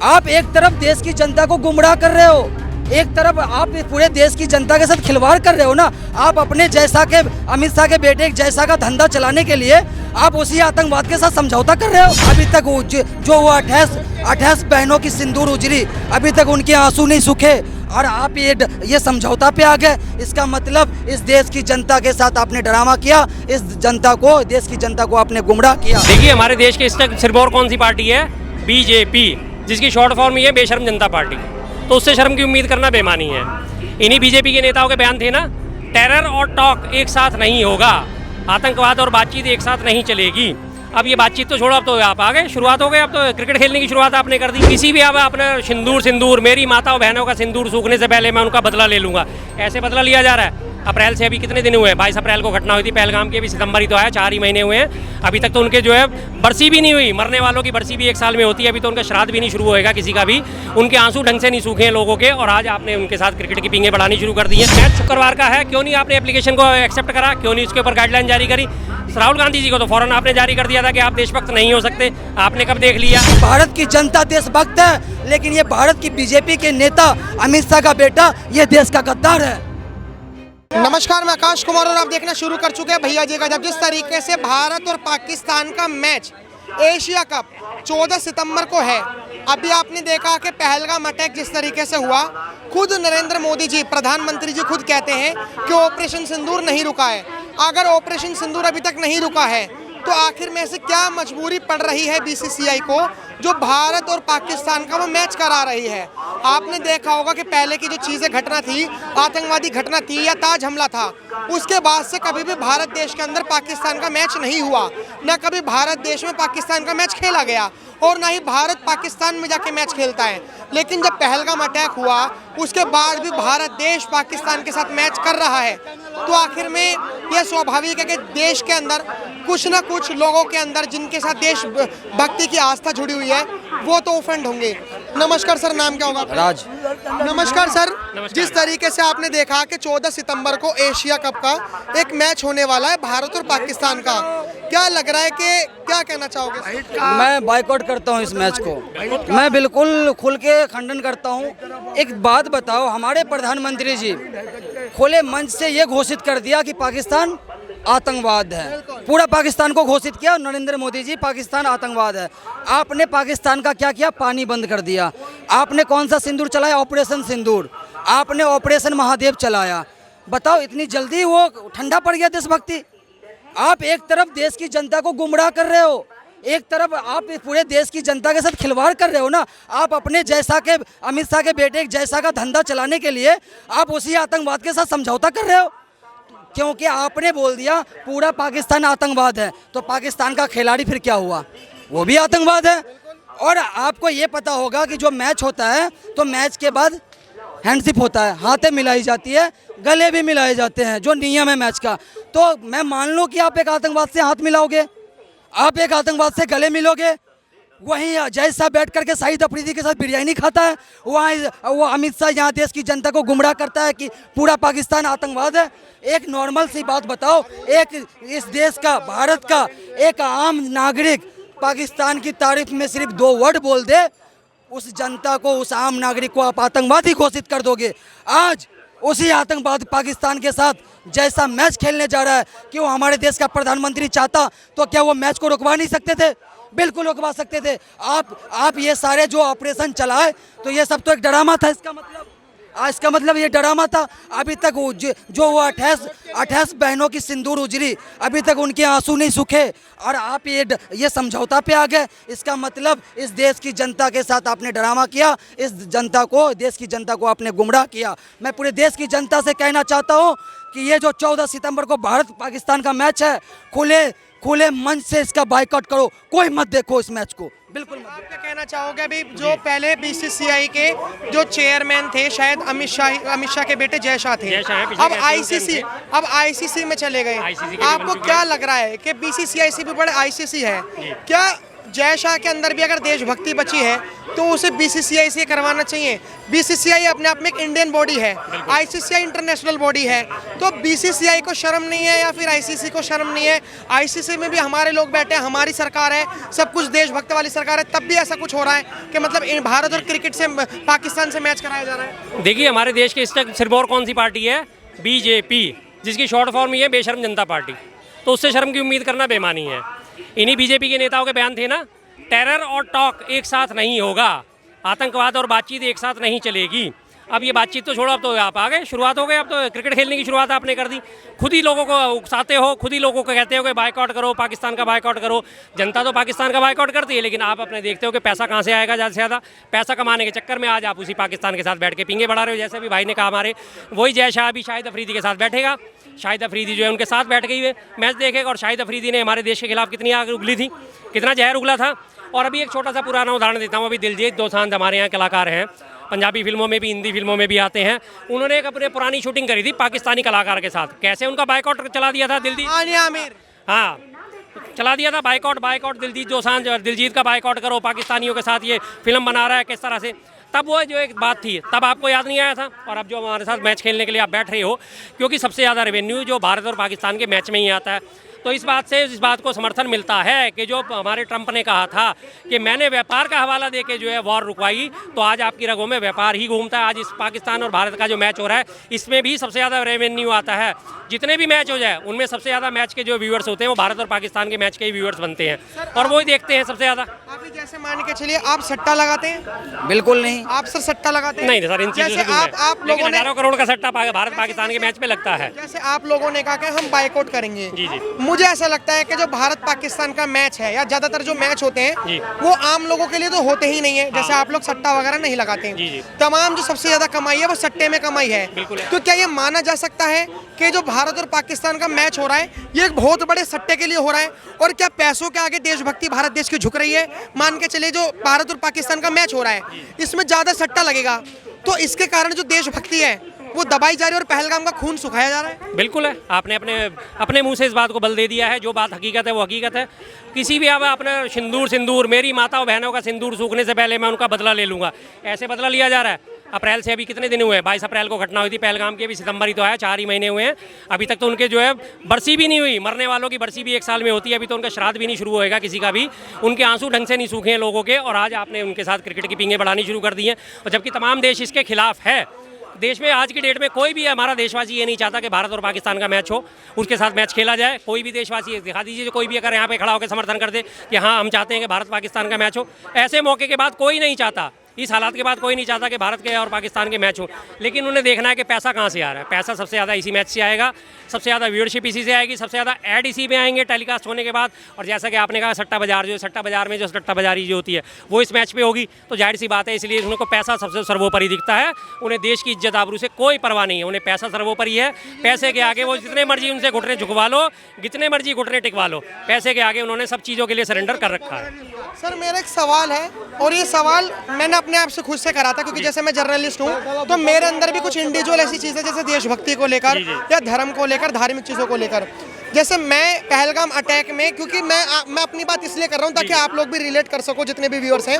आप एक तरफ देश की जनता को गुमराह कर रहे हो, एक तरफ आप पूरे देश की जनता के साथ खिलवाड़ कर रहे हो ना। आप अपने जैसा के अमित शाह के बेटे एक जैसा का धंधा चलाने के लिए आप उसी आतंकवाद के साथ समझौता कर रहे हो। अभी तक जो वो 28 बहनों की सिंदूर उजरी, अभी तक उनके आंसू नहीं सूखे और आप ये समझौता पे आ गए। इसका मतलब इस देश की जनता के साथ आपने ड्रामा किया, इस देश की जनता को आपने गुमराह किया। देखिए, हमारे देश के इस तक सिर्फ और कौन सी पार्टी है? बीजेपी, जिसकी शॉर्ट फॉर्म ये है बेशर्म जनता पार्टी। तो उससे शर्म की उम्मीद करना बेमानी है। इन्हीं बीजेपी के नेताओं के बयान थे ना, टेरर और टॉक एक साथ नहीं होगा, आतंकवाद और बातचीत एक साथ नहीं चलेगी। अब ये बातचीत तो छोड़ो, अब तो आप आ गए, शुरुआत हो गई। अब तो क्रिकेट खेलने की शुरुआत आपने कर दी। किसी भी अब आपने सिंदूर मेरी माता और बहनों का सिंदूर सूखने से पहले मैं उनका बदला ले लूँगा, ऐसे बदला लिया जा रहा है। अप्रैल से अभी कितने दिन हुए? 22 अप्रैल को घटना हुई थी पहलगाम की, अभी सितंबर ही तो आया, 4 ही महीने हुए हैं। अभी तक तो उनके जो है बरसी भी नहीं हुई। मरने वालों की बरसी भी 1 साल में होती है, अभी तो उनका श्राद्ध भी नहीं शुरू होएगा किसी का भी। उनके आंसू ढंग से नहीं सूखे हैं लोगों के, और आज आपने उनके साथ क्रिकेट की पिंगे बढ़ानी शुरू कर दी है। मैच शुक्रवार का है, क्यों नहीं आपने एप्लीकेशन को एक्सेप्ट करा? क्यों नहीं उसके ऊपर गाइडलाइन जारी करी? राहुल गांधी जी को तो फौरन आपने जारी कर दिया था कि आप देशभक्त नहीं हो सकते। आपने कब देख लिया? भारत की जनता देशभक्त है, लेकिन ये भारत की बीजेपी के नेता अमित शाह का बेटा ये देश का गद्दार है। नमस्कार, मैं आकाश कुमार और आप देखना शुरू कर चुके हैं भैया जी का। जब जिस तरीके से भारत और पाकिस्तान का मैच एशिया कप 14 सितंबर को है, अभी आपने देखा कि पहलगाम अटैक जिस तरीके से हुआ, खुद नरेंद्र मोदी जी प्रधानमंत्री जी खुद कहते हैं कि ऑपरेशन सिंदूर नहीं रुका है। अगर ऑपरेशन सिंदूर अभी तक नहीं रुका है तो आखिर में से क्या मजबूरी पड़ रही है बीसीसीआई को, जो भारत और पाकिस्तान का वो मैच करा रही है। आपने देखा होगा कि पहले की जो चीज़ें घटना थी, आतंकवादी घटना थी या ताज हमला था, उसके बाद से कभी भी भारत देश के अंदर पाकिस्तान का मैच नहीं हुआ, ना कभी भारत देश में पाकिस्तान का मैच खेला गया और ना ही भारत पाकिस्तान में जाके मैच खेलता है। लेकिन जब पहलगाम अटैक हुआ उसके बाद भी भारत देश पाकिस्तान के साथ मैच कर रहा है, तो आखिर में यह स्वाभाविक है कि देश के अंदर कुछ ना कुछ लोगों के अंदर जिनके साथ देश भक्ति की आस्था जुड़ी हुई है वो तो ऑफेंड होंगे। नमस्कार सर, नाम क्या होगा? राज। नमस्कार सर। नमस्कार। जिस तरीके से आपने देखा कि 14 सितंबर को एशिया कप का एक मैच होने वाला है भारत और पाकिस्तान का, क्या लग रहा है कि क्या कहना चाहोगे? मैं बायकॉट करता हूं इस मैच को, मैं बिल्कुल खुल के खंडन करता हूं। एक बात बताओ, हमारे प्रधानमंत्री जी खुले मंच से ये घोषित कर दिया कि पाकिस्तान आतंकवाद है, पूरा पाकिस्तान को घोषित किया नरेंद्र मोदी जी, पाकिस्तान आतंकवाद है। आपने पाकिस्तान का क्या किया? पानी बंद कर दिया। आपने कौन सा सिंदूर चलाया? ऑपरेशन सिंदूर। आपने ऑपरेशन महादेव चलाया। बताओ, इतनी जल्दी वो ठंडा पड़ गया देशभक्ति? आप एक तरफ देश की जनता को गुमराह कर रहे हो, एक तरफ आप पूरे देश की जनता के साथ खिलवाड़ कर रहे हो ना। आप अपने जैसा के अमित शाह के बेटे एक जैसा का धंधा चलाने के लिए आप उसी आतंकवाद के साथ समझौता कर रहे हो, क्योंकि आपने बोल दिया पूरा पाकिस्तान आतंकवाद है। तो पाकिस्तान का खिलाड़ी फिर क्या हुआ? वो भी आतंकवाद है। और आपको ये पता होगा कि जो मैच होता है तो मैच के बाद हैंडशिप होता है, हाथें मिलाई जाती है, गले भी मिलाए जाते हैं, जो नियम है मैच का। तो मैं मान लूँ कि आप एक आतंकवाद से हाथ मिलाओगे, आप एक आतंकवाद से गले मिलोगे, वहीं जय शाह बैठ करके शाहिद अफरीदी के साथ बिरयानी खाता है, वहाँ वो अमित शाह यहाँ देश की जनता को गुमराह करता है कि पूरा पाकिस्तान आतंकवाद है। एक नॉर्मल सी बात बताओ, एक इस देश का, भारत का एक आम नागरिक पाकिस्तान की तारीफ में सिर्फ 2 वर्ड बोल दे, उस जनता को, उस आम नागरिक को आप आतंकवादी घोषित कर दोगे। आज उसी आतंकवाद पाकिस्तान के साथ जैसा मैच खेलने जा रहा है कि वो हमारे देश का प्रधानमंत्री चाहता तो क्या वो मैच को रुकवा नहीं सकते थे? बिल्कुल रुकवा सकते थे। आप ये सारे जो ऑपरेशन चलाए तो ये सब तो एक ड्रामा था। इसका मतलब ये ड्रामा था। अभी तक जो वो 28 बहनों की सिंदूर उजरी, अभी तक उनके आंसू नहीं सूखे और आप ये समझौता पे आ गए। इसका मतलब इस देश की जनता के साथ आपने ड्रामा किया, देश की जनता को आपने गुमराह किया। मैं पूरे देश की जनता से कहना चाहता हूँ कि ये जो 14 सितंबर को भारत पाकिस्तान का मैच है, खुले मंच से इसका बायकॉट करो, कोई मत देखो इस मैच को, बिल्कुल मत। आप क्या कहना चाहोगे? अभी जो पहले बीसीसीआई के जो चेयरमैन थे, शायद अमित शाह के बेटे जय शाह थे, अब आईसीसी में चले गए। आपको क्या लग रहा है कि बीसीसीआई से भी बड़े आईसीसी है? क्या जय शाह के अंदर भी अगर देशभक्ति बची है तो उसे बीसीसीआई से करवाना चाहिए। बीसीसीआई अपने आप में एक इंडियन बॉडी है, आईसीसीआई इंटरनेशनल बॉडी है। तो बीसीसीआई को शर्म नहीं है या फिर आईसीसी को शर्म नहीं है? आईसीसी में भी हमारे लोग बैठे हैं, हमारी सरकार है, सब कुछ देशभक्त वाली सरकार है, तब भी ऐसा कुछ हो रहा है कि मतलब भारत और क्रिकेट से पाकिस्तान से मैच कराया जा रहा है। देखिए, हमारे देश के इस तक सिरमौर कौन सी पार्टी है? बीजेपी, जिसकी शॉर्ट फॉर्म ही है बेशर्म जनता पार्टी। तो उससे शर्म की उम्मीद करना बेमानी है। इन्हीं बीजेपी के नेताओं के बयान थे ना, टेरर और टॉक एक साथ नहीं होगा, आतंकवाद और बातचीत एक साथ नहीं चलेगी। अब ये बातचीत तो छोड़ो, अब तो आप आ गए, शुरुआत हो गई, अब तो क्रिकेट खेलने की शुरुआत आपने कर दी। खुद ही लोगों को उकसाते हो, खुद ही लोगों को कहते हो कि बायकॉट करो, पाकिस्तान का बायकॉट करो। जनता तो पाकिस्तान का बायकॉट करती है, लेकिन आप अपने देखते हो कि पैसा कहाँ से आएगा ज़्यादा से ज़्यादा। पैसा कमाने के चक्कर में आज आप उसी पाकिस्तान के साथ बैठ के पींगे बढ़ा रहे हो। जैसे अभी भाई ने कहा, हमारे वही जय शाह भी शाहिद अफरीदी के साथ बैठेगा। शाहिद अफरीदी जो है उनके साथ बैठ गई है, मैच देखेगा। और शाहिद अफरीदी ने हमारे देश के खिलाफ कितनी आग उगली थी, कितना जहर उगला था। और अभी एक छोटा सा पुराना उदाहरण देता हूँ। अभी दिलजीत दोसांझ हमारे यहाँ कलाकार हैं, पंजाबी फिल्मों में भी, हिंदी फिल्मों में भी आते हैं। उन्होंने एक अपने पुरानी शूटिंग करी थी पाकिस्तानी कलाकार के साथ। कैसे उनका बायकॉट चला दिया था दिलजीत, हाँ चला दिया था बायकॉट दिलजीत दोसांझ। दिलजीत का बायकॉट करो, पाकिस्तानियों के साथ ये फिल्म बना रहा है, किस तरह से। तब वो जो एक बात थी, तब आपको याद नहीं आया था। और अब जो हमारे साथ मैच खेलने के लिए आप बैठ रहे हो, क्योंकि सबसे ज़्यादा रेवेन्यू जो भारत और पाकिस्तान के मैच में ही आता है। तो इस बात को समर्थन मिलता है कि जो हमारे ट्रंप ने कहा था कि मैंने व्यापार का हवाला देके जो है वॉर रुकवाई, तो आज आपकी रगों में व्यापार ही घूमता है। आज इस पाकिस्तान और भारत का जो मैच हो रहा है, इसमें भी सबसे ज़्यादा रेवेन्यू आता है। जितने भी मैच हो जाए, उनमें सबसे ज़्यादा मैच के जो व्यूअर्स होते हैं वो भारत और पाकिस्तान के मैच के ही व्यूअर्स बनते हैं, और वही देखते हैं सबसे ज़्यादा। अभी जैसे मान के चलिए, आप सट्टा लगाते हैं? बिल्कुल नहीं। आप सर सट्टा लगाते हैं? नहीं सर, इन चीज़ों से दूर है। आप लोगों ने हज़ारों करोड़ का सट्टा भारत पाकिस्तान के मैच में लगता है। जैसे आप लोगों ने कहा कि हम बायकॉट करेंगे, जी जी, मुझे ऐसा लगता है कि जो भारत पाकिस्तान का मैच है या ज्यादातर जो मैच होते हैं वो आम लोगों के लिए तो होते ही नहीं है। जैसे आप लोग सट्टा वगैरह नहीं लगाते हैं। जी जी। तमाम जो सबसे ज्यादा कमाई है वो सट्टे में कमाई है। तो क्या ये माना जा सकता है कि जो भारत और पाकिस्तान का मैच हो रहा है ये एक बहुत बड़े सट्टे के लिए हो रहा है? और क्या पैसों के आगे देशभक्ति भारत देश की झुक रही है? मान के चलिए, जो भारत और पाकिस्तान का मैच हो रहा है इसमें ज्यादा सट्टा लगेगा, तो इसके कारण जो देशभक्ति है वो दबाई जा रही है और पहलगाम का खून सुखाया जा रहा है। बिल्कुल है, आपने अपने मुंह से इस बात को बल दे दिया है। जो बात हकीकत है वो हकीकत है। किसी भी अब अपने सिंदूर मेरी माताओं बहनों का सिंदूर सूखने से पहले मैं उनका बदला ले लूँगा, ऐसे बदला लिया जा रहा है। अप्रैल से अभी कितने दिन हुए हैं? 22 अप्रैल को घटना हुई थी पहलगाम की, अभी सितंबर ही तो आया, 4 ही महीने हुए हैं। अभी तक तो उनके जो है बरसी भी नहीं हुई। मरने वालों की बरसी भी 1 साल में होती है, अभी तो उनका श्राद्ध भी नहीं शुरू होएगा किसी का भी। उनके आंसू ढंग से नहीं सूखे हैं लोगों के, और आज आपने उनके साथ क्रिकेट की पींगे बढ़ानी शुरू कर दी हैं। और जबकि तमाम देश इसके खिलाफ है। देश में आज की डेट में कोई भी हमारा देशवासी ये नहीं चाहता कि भारत और पाकिस्तान का मैच हो, उसके साथ मैच खेला जाए। कोई भी देशवासी दिखा दीजिए जो कोई भी अगर यहाँ पे खड़ा होकर समर्थन कर दे कि हाँ हम चाहते हैं कि भारत पाकिस्तान का मैच हो। ऐसे मौके के बाद कोई नहीं चाहता, इस हालात के बाद कोई नहीं चाहता कि भारत के और पाकिस्तान के मैच हो। लेकिन उन्हें देखना है कि पैसा कहाँ से आ रहा है। पैसा सबसे ज़्यादा इसी मैच से आएगा, सबसे ज़्यादा व्यूअरशिप इसी से आएगी, सबसे ज़्यादा ऐड इसी में आएंगे टेलीकास्ट होने के बाद। और जैसा कि आपने कहा सट्टा बाजार में जो सट्टा बाजारी जो होती है वो इस मैच पे होगी, तो जाहिर सी बात है इसलिए उनको पैसा सबसे सर्वोपरि दिखता है। उन्हें देश की इज्जत आबरू से कोई परवाह नहीं है, उन्हें पैसा सर्वोपरि है। पैसे के आगे वो जितने मर्जी उनसे घुटने झुकवा लो, जितने मर्जी घुटने टिकवा लो, पैसे के आगे उन्होंने सब चीज़ों के लिए सरेंडर कर रखा है। सर मेरा एक सवाल है, और ये सवाल मैंने अपने आप से खुद से करा था, क्योंकि जैसे मैं जर्नलिस्ट हूँ तो मेरे अंदर भी कुछ इंडिविजुअल ऐसी चीज़ें जैसे देशभक्ति को लेकर या धर्म को लेकर, धार्मिक चीज़ों को लेकर। जैसे मैं पहलगाम अटैक में, क्योंकि मैं अपनी बात इसलिए कर रहा हूँ ताकि आप लोग भी रिलेट कर सको, जितने भी व्यूअर्स हैं।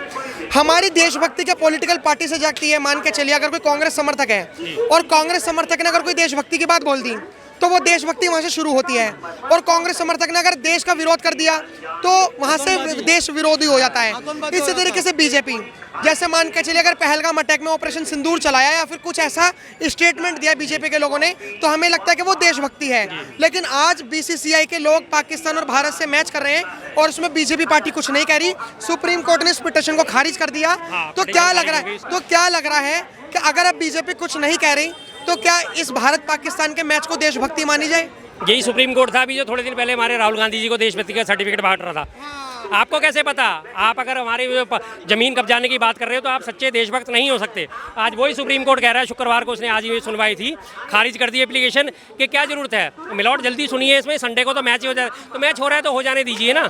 हमारी देशभक्ति क्या पॉलिटिकल पार्टी से जागती है? मान के चलिए अगर कोई कांग्रेस समर्थक है और कांग्रेस समर्थक ने अगर कोई देशभक्ति की बात बोल दी तो वो देशभक्ति वहाँ से शुरू होती है, और कांग्रेस समर्थक ने अगर देश का विरोध कर दिया तो वहाँ से देश विरोधी हो जाता है। इसी तरीके से बीजेपी, जैसे मान के चलिए अगर पहलगाम अटैक में ऑपरेशन सिंदूर चलाया या फिर कुछ ऐसा स्टेटमेंट दिया बीजेपी के लोगों ने, तो हमें लगता है कि वो देशभक्ति है। लेकिन आज बीसीसीआई के लोग पाकिस्तान और भारत से मैच कर रहे हैं और उसमें बीजेपी पार्टी कुछ नहीं कह रही। सुप्रीम कोर्ट ने इस पिटीशन को खारिज कर दिया। तो क्या लग रहा है कि अगर अब बीजेपी कुछ नहीं कह रही तो क्या इस भारत पाकिस्तान के मैच को देशभक्ति मानी जाए? यही सुप्रीम कोर्ट था अभी जो थोड़े दिन पहले हमारे राहुल गांधी जी को देशभक्ति का सर्टिफिकेट बांट रहा था। आपको कैसे पता? आप अगर हमारी जमीन कब्जाने की बात कर रहे हो तो आप सच्चे देशभक्त नहीं हो सकते। आज वही सुप्रीम कोर्ट कह रहा है, शुक्रवार को उसने आज ही सुनवाई थी, खारिज कर दी एप्लीकेशन कि क्या जरूरत है मिलॉर्ड, जल्दी सुनिए, इसमें संडे को तो मैच ही हो जाए। तो मैच हो रहा है तो हो जाने दीजिए ना।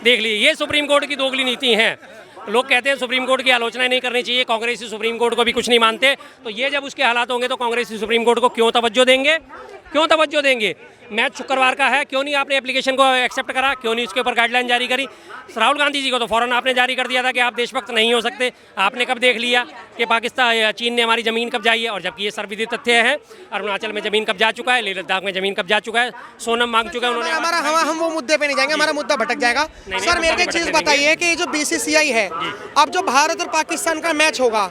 देख लीजिए, ये सुप्रीम कोर्ट की दोगली नीति है। लोग कहते हैं सुप्रीम कोर्ट की आलोचना नहीं करनी चाहिए, कांग्रेसी सुप्रीम कोर्ट को भी कुछ नहीं मानते। तो ये जब उसके हालात होंगे तो कांग्रेसी सुप्रीम कोर्ट को क्यों तवज्जो देंगे? क्यों तवज्जो देंगे? मैच शुक्रवार का है, क्यों नहीं आपने एप्लीकेशन को एक्सेप्ट करा, क्यों नहीं उसके ऊपर गाइडलाइन जारी करी? राहुल गांधी जी को तो फ़ौरन आपने जारी कर दिया था कि आप देशभक्त नहीं हो सकते। आपने कब देख लिया कि पाकिस्तान चीन ने हमारी ज़मीन कब्जाई है? और जबकि ये सर्वविदित तथ्य है, अरुणाचल में ज़मीन कब्जा चुका है, लेह लद्दाख में ज़मीन कब्जा चुका है, सोनम मांग चुका है उन्होंने। हम वो मुद्दे पे नहीं जाएंगे, हमारा मुद्दा भटक जाएगा। सर मेरे को एक चीज़ बताइए कि जो BCCI है, अब जो भारत और पाकिस्तान का मैच होगा,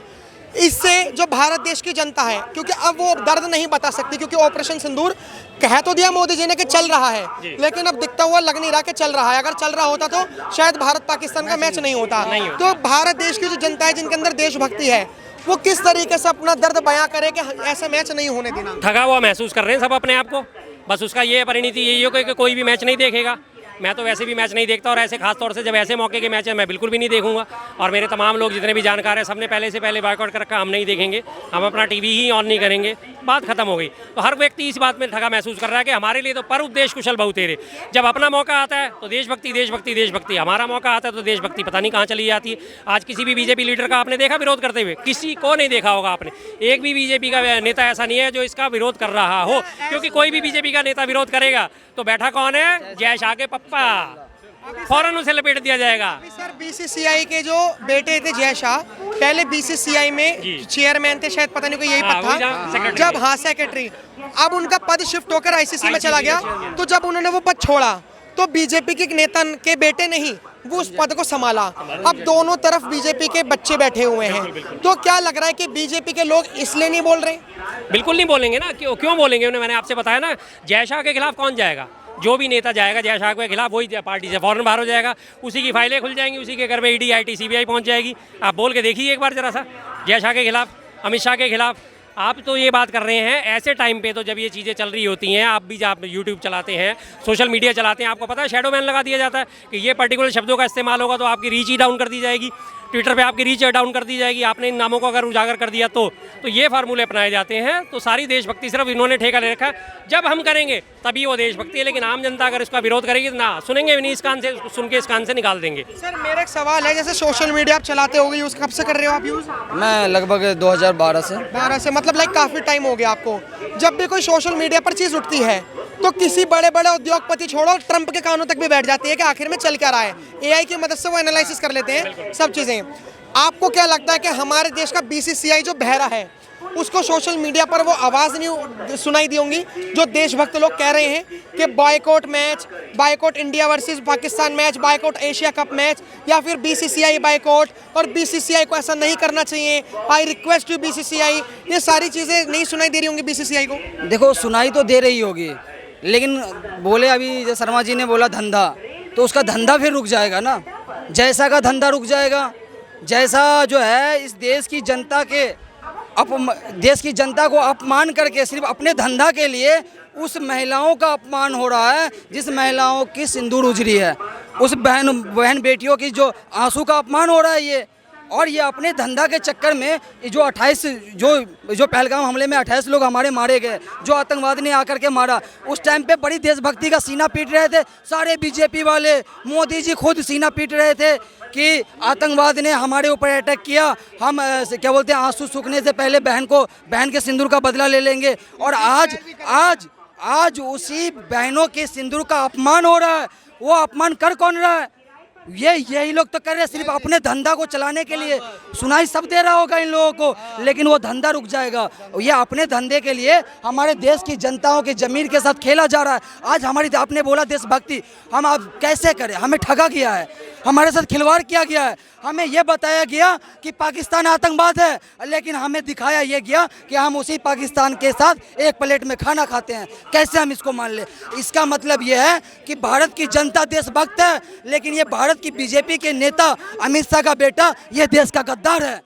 इससे जो भारत देश की जनता है, क्योंकि अब वो दर्द नहीं बता सकती, क्योंकि ऑपरेशन सिंदूर कह तो दिया मोदी जी ने कि चल रहा है, लेकिन अब दिखता हुआ लग नहीं रहा कि चल रहा है। अगर चल रहा होता तो शायद भारत पाकिस्तान का मैच नहीं होता। तो भारत देश की जो जनता है, जिनके अंदर देशभक्ति है, वो किस तरीके से अपना दर्द बयां करे कि ऐसा मैच नहीं होने देना। थका हुआ महसूस कर रहे हैं सब अपने आप को। बस उसका ये परिणति यही हो कि कोई भी मैच नहीं देखेगा। मैं तो वैसे भी मैच नहीं देखता, और ऐसे खास तौर से जब ऐसे मौके के मैच है मैं बिल्कुल भी नहीं देखूंगा। और मेरे तमाम लोग जितने भी जानकार हैं, सबने पहले से पहले बॉयकॉट कर रखा, हम नहीं देखेंगे, हम अपना टीवी ही ऑन नहीं करेंगे, बात खत्म हो गई। तो हर व्यक्ति इस बात में ठगा महसूस कर रहा है कि हमारे लिए तो पर उद्देश्य कुशल बहुतेरे। जब अपना मौका आता है तो देशभक्ति देशभक्ति देशभक्ति, हमारा मौका आता है तो देशभक्ति पता नहीं कहाँ चली जाती है। आज किसी भी बीजेपी लीडर का आपने देखा विरोध करते हुए? किसी को नहीं देखा होगा आपने। एक भी बीजेपी का नेता ऐसा नहीं है जो इसका विरोध कर रहा हो, क्योंकि कोई भी बीजेपी का नेता विरोध करेगा तो बैठा कौन है? जय शाह के पप्पा, फौरन उसे लपेट दिया जाएगा। सर BCCI के जो बेटे थे जय शाह, पहले BCCI में चेयरमैन थे, शायद पता नहीं कोई यही पद था, जब सेक्रेटरी, अब उनका पद शिफ्ट होकर ICC में चला गया। तो जब उन्होंने वो पद छोड़ा तो बीजेपी के नेता के बेटे नहीं वो उस पद को संभाला। अब दोनों तरफ बीजेपी के बच्चे बैठे हुए हैं, तो क्या लग रहा है कि बीजेपी के लोग इसलिए नहीं बोल रहे? बिल्कुल नहीं बोलेंगे ना। क्यों बोलेंगे? उन्हें मैंने आपसे बताया ना, जय शाह के खिलाफ कौन जाएगा? जो भी नेता जाएगा जय शाह के खिलाफ, वही पार्टी से फौरन बाहर हो जाएगा, उसी की फाइलें खुल जाएंगी, उसी के घर में ED IT CBI पहुंच जाएगी। आप बोल के देखिए एक बार जरा सा, जय शाह के खिलाफ, अमित शाह के खिलाफ। आप तो ये बात कर रहे हैं ऐसे टाइम पे, तो जब ये चीज़ें चल रही होती हैं, आप भी जब यूट्यूब चलाते हैं, सोशल मीडिया चलाते हैं, आपको पता है शैडो बैन लगा दिया जाता है कि ये पर्टिकुलर शब्दों का इस्तेमाल होगा तो आपकी रीच ही डाउन कर दी जाएगी, ट्विटर पे आपकी रीच डाउन कर दी जाएगी। आपने इन नामों को अगर उजागर कर दिया तो ये फार्मूले अपनाए जाते हैं। तो सारी देशभक्ति सिर्फ इन्होंने ठेका ले रखा है। जब हम करेंगे तभी वो देशभक्ति है, लेकिन आम जनता अगर इसका विरोध करेगी तो ना सुनेंगे भी नहीं, इस कान से सुन के इस कान से निकाल देंगे। सर मेरा एक सवाल है, जैसे सोशल मीडिया आप चलाते होगे, यूज़ कब से कर रहे हो आप यूज़? मैं लगभग 2012 से। 12 से, मतलब लाइक काफ़ी टाइम हो गया आपको। जब भी कोई सोशल मीडिया पर चीज़ उठती है तो किसी बड़े बड़े उद्योगपति छोड़ो, ट्रंप के कानों तक भी बैठ जाती है कि आखिर में चल क्या रहा है। AI की मदद से वो एनालिसिस कर लेते हैं सब चीज़ें। आपको क्या लगता है कि हमारे देश का BCCI जो बहरा है, उसको सोशल मीडिया पर वो आवाज़ नहीं सुनाई दी होंगी जो देशभक्त लोग कह रहे हैं कि boycott match, boycott India versus Pakistan match, boycott Asia cup match, या फिर BCCI बॉयकॉट, और BCCI को ऐसा नहीं करना चाहिए, आई रिक्वेस्ट यू BCCI, ये सारी चीज़ें नहीं सुनाई दे रही होंगी BCCI को? देखो सुनाई तो दे रही होगी, लेकिन बोले अभी जो शर्मा जी ने बोला धंधा, तो उसका धंधा फिर रुक जाएगा ना। जैसा का धंधा रुक जाएगा, जैसा जो है इस देश की जनता के देश की जनता को अपमान करके सिर्फ अपने धंधा के लिए उस महिलाओं का अपमान हो रहा है, जिस महिलाओं की सिंदूर उजरी है, उस बहन बेटियों की जो आंसू का अपमान हो रहा है ये। और ये अपने धंधा के चक्कर में जो 28 जो पहलगाम हमले में 28 लोग हमारे मारे गए, जो आतंकवाद ने आकर के मारा, उस टाइम पे बड़ी देशभक्ति का सीना पीट रहे थे सारे बीजेपी वाले। मोदी जी खुद सीना पीट रहे थे कि आतंकवाद ने हमारे ऊपर अटैक किया, हम क्या बोलते हैं आंसू सूखने से पहले बहन के सिंदूर का बदला ले लेंगे। और आज उसी बहनों के सिंदूर का अपमान हो रहा है। वो अपमान कर कौन रहा है? यही लोग तो कर रहे हैं सिर्फ अपने धंधा को चलाने के लिए। सुनाई सब दे रहा होगा इन लोगों को, लेकिन वो धंधा रुक जाएगा। ये अपने धंधे के लिए हमारे देश की जनताओं की जमीन के साथ खेला जा रहा है। आज हमारी आपने बोला देशभक्ति, हम अब कैसे करें? हमें ठगा गया है, हमारे साथ खिलवाड़ किया गया है। हमें यह बताया गया कि पाकिस्तान आतंकवाद है, लेकिन हमें दिखाया यह गया कि हम उसी पाकिस्तान के साथ एक प्लेट में खाना खाते हैं। कैसे हम इसको मान ले? इसका मतलब यह है कि भारत की जनता देशभक्त है, लेकिन ये भारत की BJP के नेता अमित शाह का बेटा ये देश का गद्दार है।